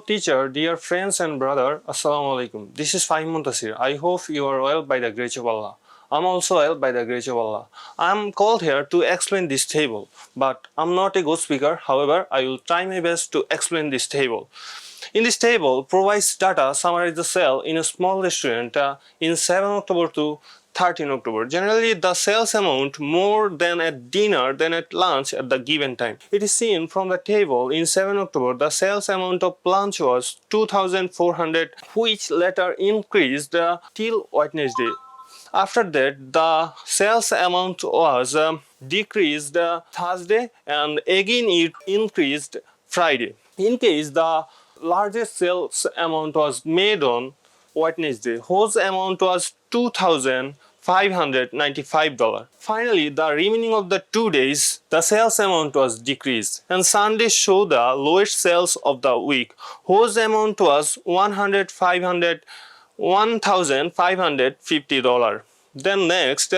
teacher, dear friends and brother, Assalamu alaikum. This is 𝗙cie𝗂𝗶𝗹. I hope you are well by the grace of Allah. I'm also well by the grace of Allah. I'm called here to explain this table, but I'm not a good speaker. However, I will try my best to explain this table. In this table, provides data summarize the sale in a small restaurant in 7 October to 13 October. Generally, the sales amount more than at dinner than at lunch at the given time. It is seen from the table in 7 October, the sales amount of lunch was 2,400, which later increased till Wednesday. After that, the sales amount was decreased Thursday and again it increased Friday. In case the largest sales amount was made on Wednesday, whose amount was $2,595. Finally, the remaining of the 2 days, the sales amount was decreased, and Sunday showed the lowest sales of the week, whose amount was $1,550. Then next,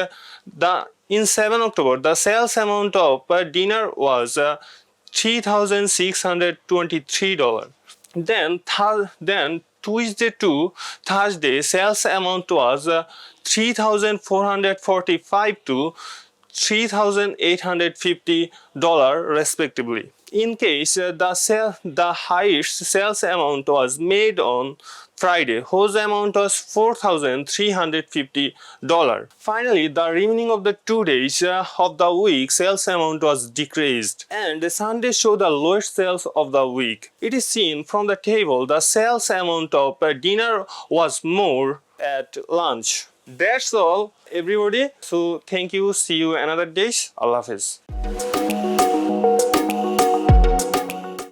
in 7 October, the sales amount of dinner was $3,623. Then Tuesday to Thursday, sales amount was $3,445 to $3,850 respectively. In case the highest sales amount was made on Friday, whose amount was $4,350. Finally, the remaining of the 2 days of the week, sales amount was decreased, and Sunday showed the lowest sales of the week. It is seen from the table the sales amount of dinner was more at lunch. That's all, everybody. So thank you. See you another day. Allah Hafiz.